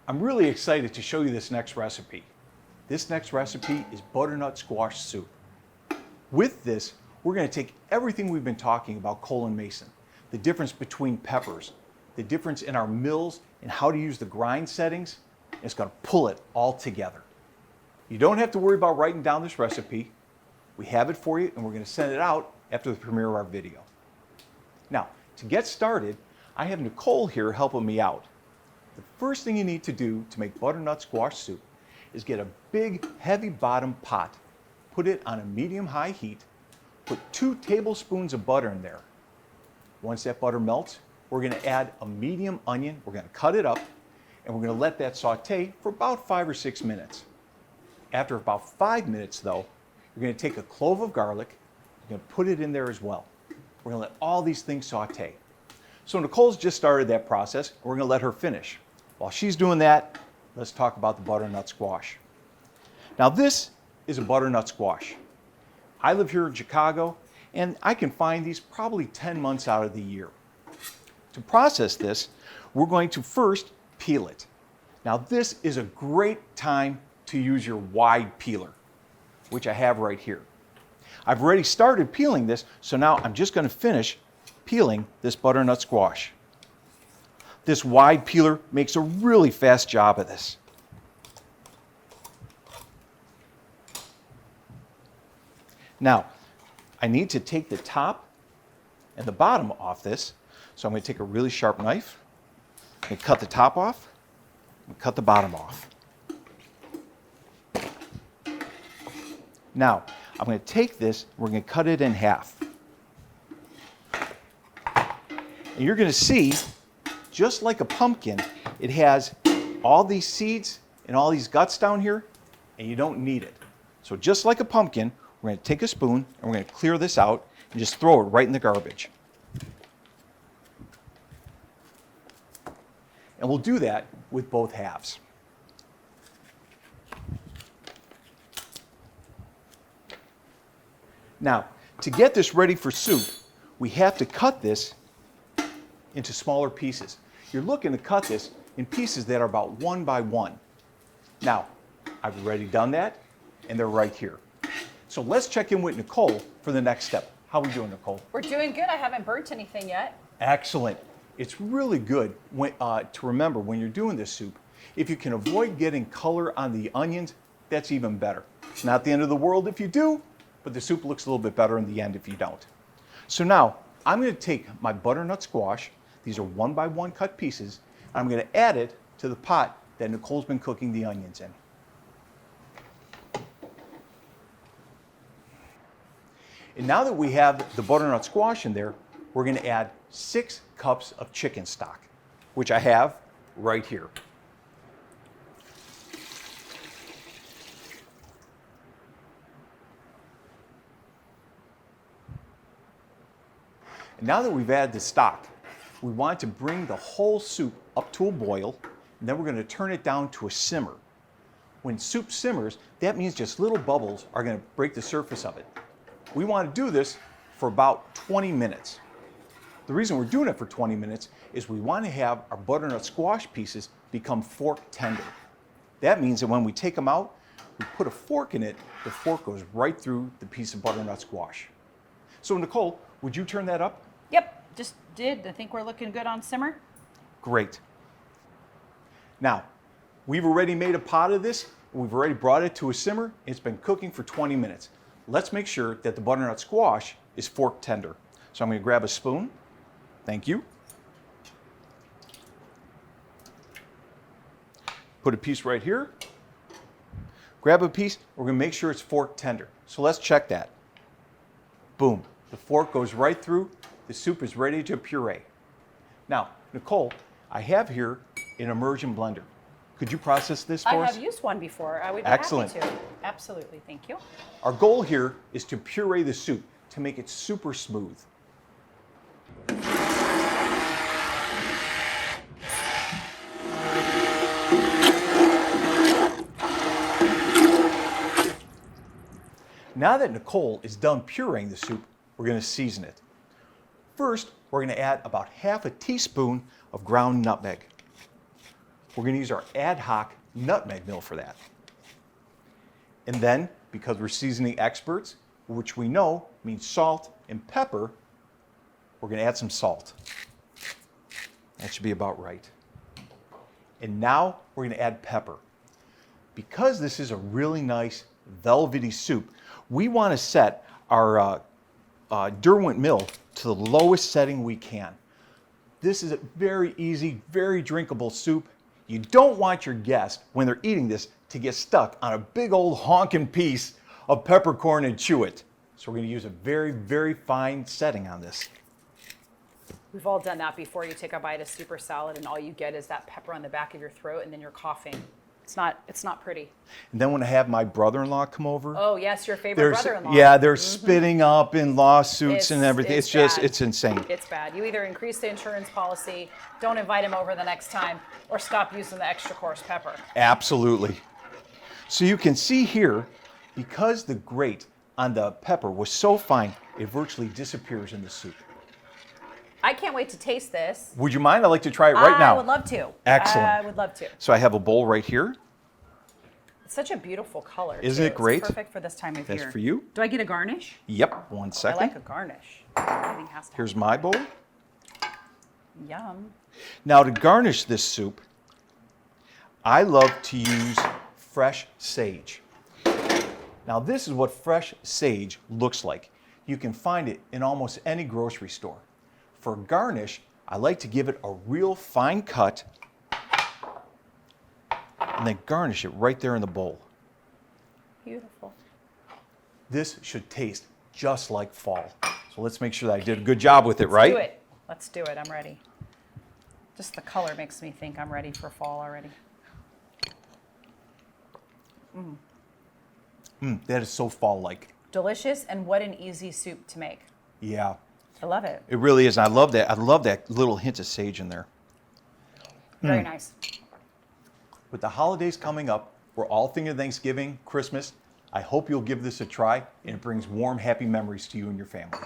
I'm really excited to show you this next recipe. This next recipe is butternut squash soup. With this, we're going to take everything we've been talking about Cole and Mason, the difference between peppers, the difference in our mills and how to use the grind settings, and it's going to pull it all together. You don't have to worry about writing down this recipe. We have it for you and we're going to send it out after the premiere of our video. Now, to get started, I have Nicole here helping me out. The first thing you need to do to make butternut squash soup is get a big, heavy bottom pot, put it on a medium-high heat, put 2 tablespoons of butter in there. Once that butter melts, we're going to add a medium onion, we're going to cut it up, and we're going to let that saute for about 5 or 6 minutes. After about 5 minutes though, you're going to take a clove of garlic, you're going to put it in there as well. We're going to let all these things saute. So Nicole's just started that process, and we're going to let her finish. While she's doing that, let's talk about the butternut squash. Now this is a butternut squash. I live here in Chicago, and I can find these probably 10 months out of the year. To process this, we're going to first peel it. Now this is a great time to use your wide peeler, which I have right here. I've already started peeling this, so now I'm just going to finish peeling this butternut squash. This wide peeler makes a really fast job of this. Now, I need to take the top and the bottom off this, so I'm going to take a really sharp knife and cut the top off and cut the bottom off. Now, I'm going to take this, we're going to cut it in half. And you're going to see, just like a pumpkin, it has all these seeds and all these guts down here, and you don't need it. So just like a pumpkin, we're going to take a spoon and we're going to clear this out and just throw it right in the garbage. And we'll do that with both halves. Now, to get this ready for soup, we have to cut this into smaller pieces. You're looking to cut this in pieces that are about 1 by 1. Now, I've already done that, and they're right here. So let's check in with Nicole for the next step. How are we doing, Nicole? We're doing good. I haven't burnt anything yet. Excellent. It's really good to remember when you're doing this soup, if you can avoid getting color on the onions, that's even better. It's not the end of the world if you do, but the soup looks a little bit better in the end if you don't. So now, I'm going to take my butternut squash, these are 1 by 1 cut pieces, and I'm going to add it to the pot that Nicole's been cooking the onions in. And now that we have the butternut squash in there, we're going to add 6 cups of chicken stock, which I have right here. And now that we've added the stock, we want to bring the whole soup up to a boil, and then we're going to turn it down to a simmer. When soup simmers, that means just little bubbles are going to break the surface of it. We want to do this for about 20 minutes. The reason we're doing it for 20 minutes is we want to have our butternut squash pieces become fork tender. That means that when we take them out, we put a fork in it, the fork goes right through the piece of butternut squash. So Nicole, would you turn that up? Yep, just did. I think we're looking good on simmer. Great. Now, we've already made a pot of this, and we've already brought it to a simmer. It's been cooking for 20 minutes. Let's make sure that the butternut squash is fork tender. So I'm going to grab a spoon. Thank you. Put a piece right here. Grab a piece. We're going to make sure it's fork tender. So let's check that. Boom. The fork goes right through. The soup is ready to puree. Now, Nicole, I have here an immersion blender. Could you process this for us? I have used one before. I would be Excellent. happy to. Absolutely. Thank you. Our goal here is to puree the soup to make it super smooth. Now that Nicole is done pureeing the soup, we're going to season it. First, we're going to add about half a teaspoon of ground nutmeg. we're going to use our ad hoc nutmeg mill for that. And then, because we're seasoning experts, which we know means salt and pepper, we're going to add some salt. That should be about right. And now we're going to add pepper. Because this is a really nice velvety soup, we want to set our Derwent mill to the lowest setting we can. This is a very easy, very drinkable soup. You don't want your guests, when they're eating this, to get stuck on a big old honking piece of peppercorn and chew it. So we're going to use a very, very fine setting on this. We've all done that before. You take a bite of super salad and all you get is that pepper on the back of your throat and then you're coughing. It's not pretty. And then when I have my brother-in-law come over, Oh, yes, your favorite brother-in-law. yeah, they're spitting up in lawsuits and everything. It's It's just, bad. it's insane. It's bad. You either increase the insurance policy, don't invite him over the next time, or stop using the extra coarse pepper. Absolutely. So you can see here, because the grate on the pepper was so fine, it virtually disappears in the soup. I can't wait to taste this. Would you mind? I'd like to try it right now. I would love to. Excellent. I would love to. So I have a bowl right here. It's such a beautiful color. Isn't too. it great? It's perfect for this time of year. That's for you. Do I get a garnish? Yep, one I second. like a garnish. Everything has to. Here's my bowl. Yum. Now to garnish this soup, I love to use fresh sage. Now this is what fresh sage looks like. You can find it in almost any grocery store. For garnish, I like to give it a real fine cut and then garnish it right there in the bowl. Beautiful. This should taste just like fall. So let's make sure that I did a good job with it, right? Do it. Let's do it. I'm ready. Just the color makes me think I'm ready for fall already. That is so fall-like. Delicious, and what an easy soup to make. Yeah, I love it. it really is. I love that. I love that little hint of sage in there. Very nice. With the holidays coming up, we're all thinking Thanksgiving, Christmas. I hope you'll give this a try and it brings warm, happy memories to you and your family.